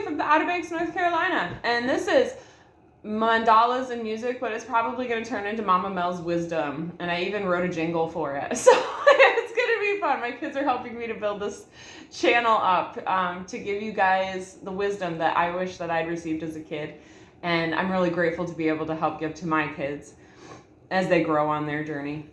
from the Outer Banks, North Carolina. And this is mandalas and music, but it's probably going to turn into Mama Mel's wisdom. And I even wrote a jingle for it. So it's going to be fun. My kids are helping me to build this channel up to give you guys the wisdom that I wish that I'd received as a kid. And I'm really grateful to be able to help give to my kids as they grow on their journey.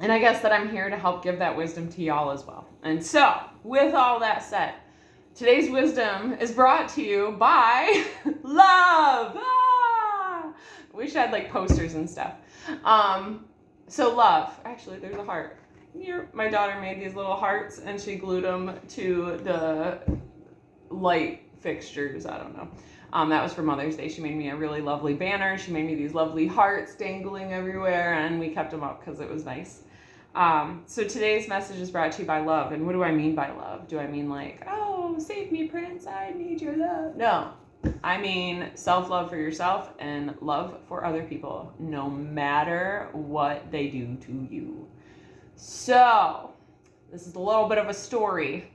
And I guess that I'm here to help give that wisdom to y'all as well. And so, with all that said, today's wisdom is brought to you by love. Wish I had like posters and stuff. So love. Actually, there's a heart. My daughter made these little hearts and she glued them to the light fixtures. I don't know. That was for Mother's Day. She made me a really lovely banner. She made me these lovely hearts dangling everywhere, and we kept them up because it was nice. So today's message is brought to you by love. And what do I mean by love? Do I mean like, oh, save me, Prince, I need your love? No. I mean self-love for yourself and love for other people, no matter what they do to you. So, this is a little bit of a story.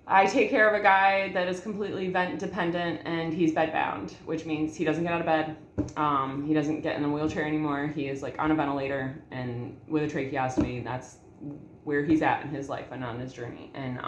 I take care of a guy that is completely vent dependent and he's bedbound, which means he doesn't get out of bed. He doesn't get in a wheelchair anymore. He is like on a ventilator and with a tracheostomy. That's where he's at in his life and on his journey. And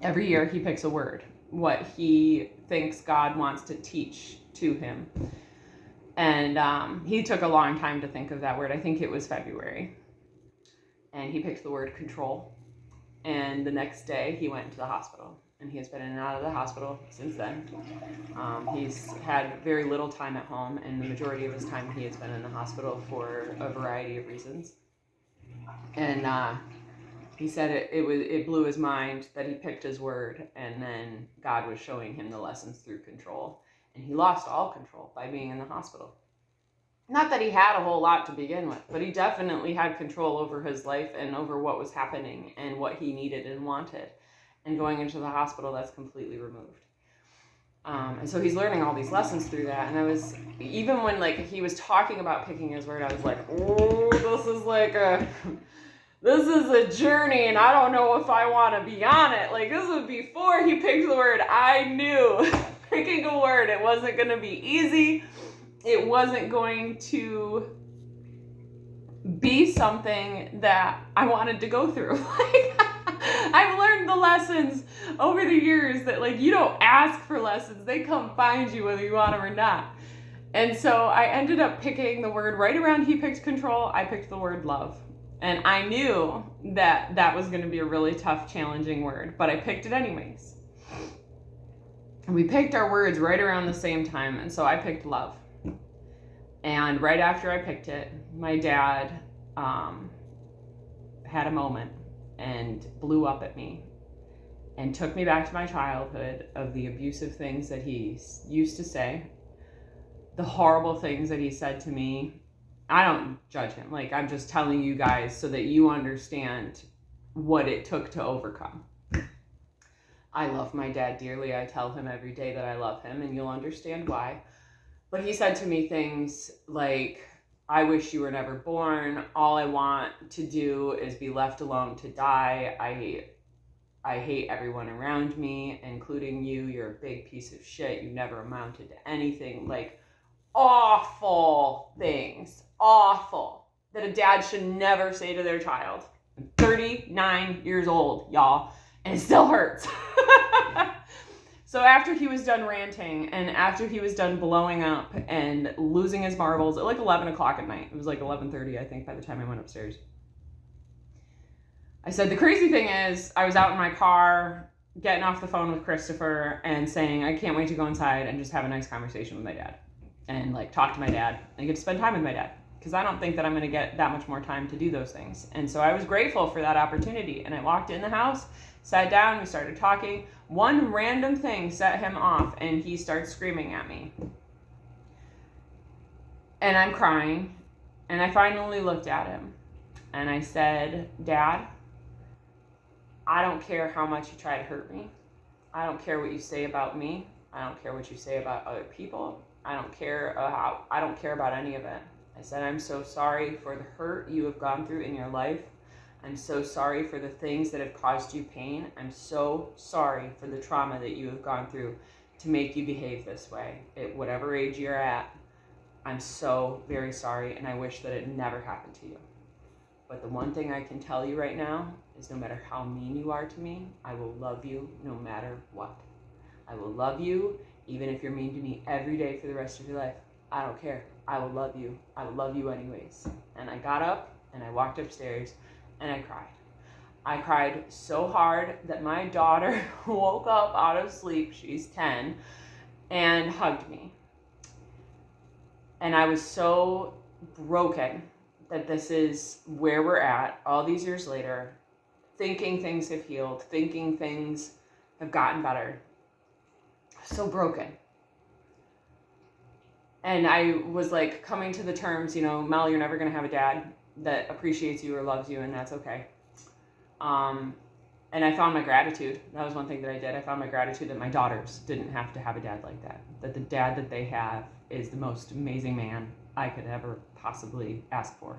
every year he picks a word, what he thinks God wants to teach to him. And he took a long time to think of that word. I think it was February. And he picked the word control. And the next day he went to the hospital, and he has been in and out of the hospital since then. He's had very little time at home, and the majority of his time he has been in the hospital for a variety of reasons. And he said it blew his mind that he picked his word, and then God was showing him the lessons through control. And he lost all control by being in the hospital. Not that he had a whole lot to begin with, but he definitely had control over his life and over what was happening and what he needed and wanted. And going into the hospital, that's completely removed. And so he's learning all these lessons through that. And I was, even when like he was talking about picking his word, I was like, oh, this is a journey, and I don't know if I want to be on it. Like, this was before he picked the word. I knew picking a word, it wasn't going to be easy. It wasn't going to be something that I wanted to go through. Like, I've learned the lessons over the years that, like, you don't ask for lessons. They come find you whether you want them or not. And so I ended up picking the word right around he picked control. I picked the word love. And I knew that that was going to be a really tough, challenging word, but I picked it anyways. And we picked our words right around the same time, and so I picked love. And right after I picked it, my dad had a moment and blew up at me and took me back to my childhood of the abusive things that he used to say, the horrible things that he said to me. I don't judge him. Like, I'm just telling you guys so that you understand what it took to overcome. I love my dad dearly. I tell him every day that I love him, and you'll understand why. But he said to me things like, I wish you were never born. All I want to do is be left alone to die. I hate everyone around me, including you. You're a big piece of shit. You never amounted to anything. Like, awful things. Awful. That a dad should never say to their child. I'm 39 years old, y'all, and it still hurts. So after he was done ranting and after he was done blowing up and losing his marbles at like 11 o'clock at night, it was like 11:30, I think, by the time I went upstairs. I said, the crazy thing is, I was out in my car getting off the phone with Christopher and saying, I can't wait to go inside and just have a nice conversation with my dad and like talk to my dad and get to spend time with my dad. Because I don't think that I'm going to get that much more time to do those things. And so I was grateful for that opportunity. And I walked in the house, sat down, we started talking. One random thing set him off, and he starts screaming at me. And I'm crying. And I finally looked at him. And I said, Dad, I don't care how much you try to hurt me. I don't care what you say about me. I don't care what you say about other people. I don't care about any of it. I said, I'm so sorry for the hurt you have gone through in your life. I'm so sorry for the things that have caused you pain. I'm so sorry for the trauma that you have gone through to make you behave this way at whatever age you're at. I'm so very sorry, and I wish that it never happened to you. But the one thing I can tell you right now is no matter how mean you are to me, I will love you no matter what. I will love you even if you're mean to me every day for the rest of your life. I don't care. I will love you. I will love you anyways. And I got up and I walked upstairs and I cried. I cried so hard that my daughter woke up out of sleep, she's 10, and hugged me. And I was so broken that this is where we're at all these years later, thinking things have healed, thinking things have gotten better. So broken. And I was like coming to the terms, Mel, you're never going to have a dad that appreciates you or loves you, and that's okay. And I found my gratitude. That was one thing that I did. I found my gratitude that my daughters didn't have to have a dad like that. That the dad that they have is the most amazing man I could ever possibly ask for.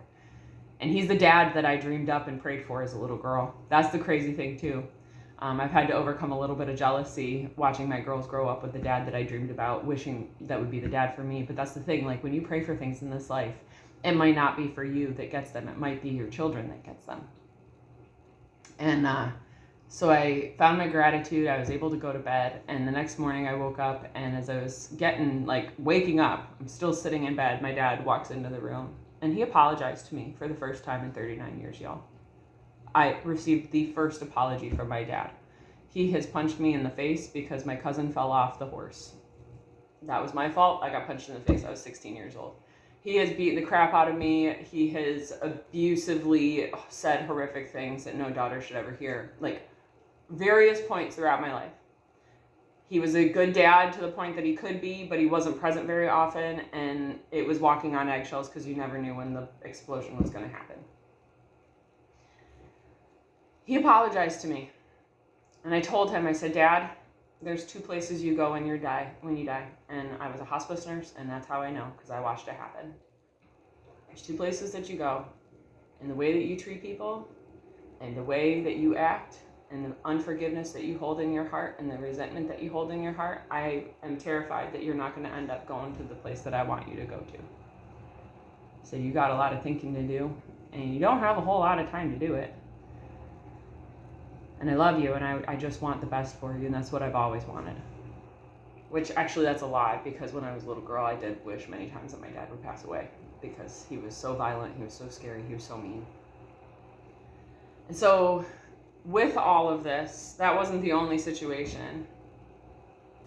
And he's the dad that I dreamed up and prayed for as a little girl. That's the crazy thing too. I've had to overcome a little bit of jealousy watching my girls grow up with the dad that I dreamed about, wishing that would be the dad for me. But that's the thing, like when you pray for things in this life, it might not be for you that gets them. It might be your children that gets them. And so I found my gratitude. I was able to go to bed. And the next morning I woke up, and as I was waking up, I'm still sitting in bed. My dad walks into the room and he apologized to me for the first time in 39 years, y'all. I received the first apology from my dad. He has punched me in the face because my cousin fell off the horse. That was my fault. I got punched in the face. I was 16 years old. He has beaten the crap out of me. He has abusively said horrific things that no daughter should ever hear, like various points throughout my life. He was a good dad to the point that he could be, but he wasn't present very often, and it was walking on eggshells because you never knew when the explosion was going to happen. He apologized to me, and I told him, I said, Dad, there's 2 places you go when you die. And I was a hospice nurse, and that's how I know, because I watched it happen. There's 2 places that you go, and the way that you treat people, and the way that you act, and the unforgiveness that you hold in your heart, and the resentment that you hold in your heart, I am terrified that you're not going to end up going to the place that I want you to go to. So you got a lot of thinking to do, and you don't have a whole lot of time to do it. And I love you, and I just want the best for you, and that's what I've always wanted. Which, actually, that's a lie, because when I was a little girl, I did wish many times that my dad would pass away, because he was so violent, he was so scary, he was so mean. And so, with all of this, that wasn't the only situation.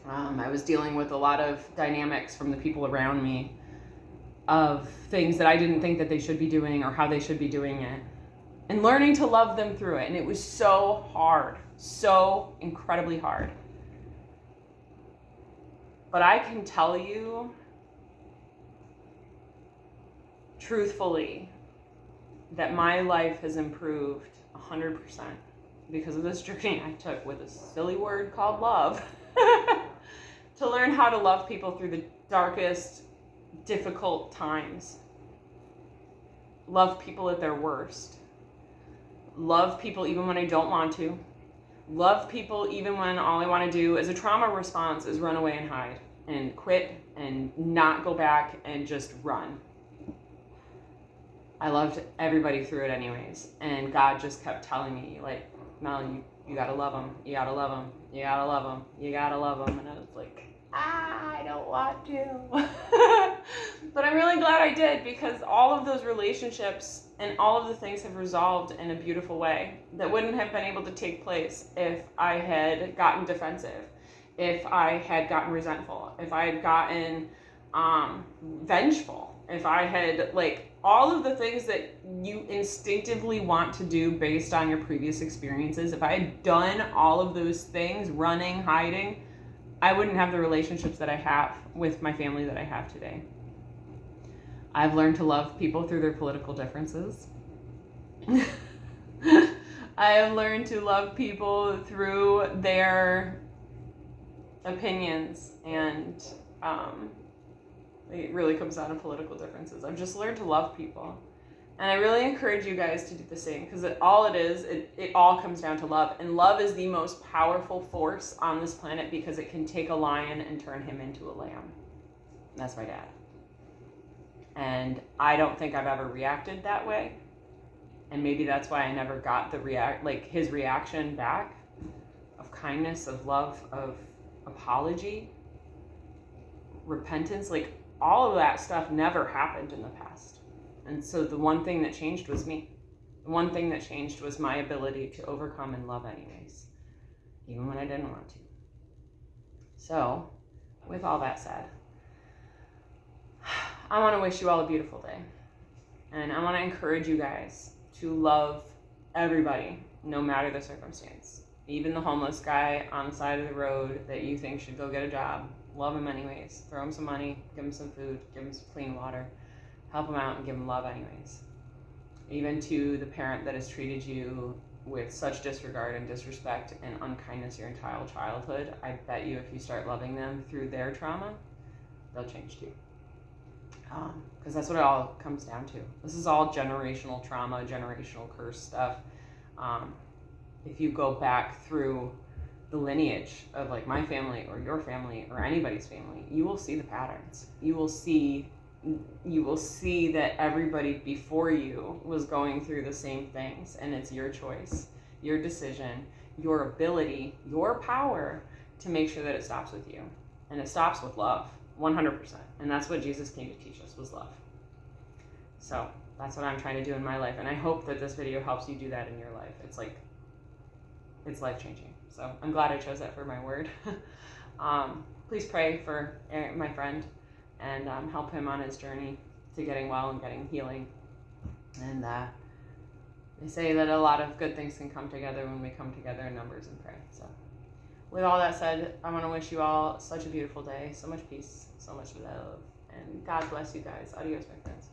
I was dealing with a lot of dynamics from the people around me of things that I didn't think that they should be doing or how they should be doing it. And learning to love them through it. And it was so hard, so incredibly hard. But I can tell you, truthfully, that my life has improved 100% because of this journey I took with a silly word called love. To learn how to love people through the darkest, difficult times. Love people at their worst. Love people even when I don't want to. Love people even when all I want to do as a trauma response is run away and hide and quit and not go back and just run. I loved everybody through it anyways. And God just kept telling me, like, Mel, you gotta love them. You gotta love them. You gotta love them. You gotta love them. And I was like, I don't want to. But I'm really glad I did, because all of those relationships and all of the things have resolved in a beautiful way that wouldn't have been able to take place if I had gotten defensive, if I had gotten resentful, if I had gotten vengeful, if I had, like, all of the things that you instinctively want to do based on your previous experiences. If I had done all of those things, running, hiding, I wouldn't have the relationships that I have with my family that I have today. I've learned to love people through their political differences. I have learned to love people through their opinions, and it really comes down to political differences. I've just learned to love people And I really encourage you guys to do the same, because it all comes down to love. And love is the most powerful force on this planet, because it can take a lion and turn him into a lamb. And that's my dad. And I don't think I've ever reacted that way. And maybe that's why I never got his reaction back of kindness, of love, of apology, repentance. Like, all of that stuff never happened in the past. And so the one thing that changed was me. The one thing that changed was my ability to overcome and love anyways, even when I didn't want to. So, with all that said, I want to wish you all a beautiful day. And I want to encourage you guys to love everybody, no matter the circumstance. Even the homeless guy on the side of the road that you think should go get a job. Love him anyways. Throw him some money, give him some food, give him some clean water. Help him out and give him love anyways. Even to the parent that has treated you with such disregard and disrespect and unkindness your entire childhood, I bet you if you start loving them through their trauma, they'll change too. Because that's what it all comes down to. This is all generational trauma, generational curse stuff. If you go back through the lineage of like my family or your family or anybody's family, you will see the patterns. You will see that everybody before you was going through the same things, and it's your choice, your decision, your ability, your power to make sure that it stops with you. And it stops with love, 100%. And that's what Jesus came to teach us, was love. So that's what I'm trying to do in my life. And I hope that this video helps you do that in your life. It's life-changing. So I'm glad I chose that for my word. Please pray for my friend and help him on his journey to getting well and getting healing. And they say that a lot of good things can come together when we come together in numbers and pray. So with all that said, I want to wish you all such a beautiful day, so much peace, so much love, and God bless you guys. Adios, my friends.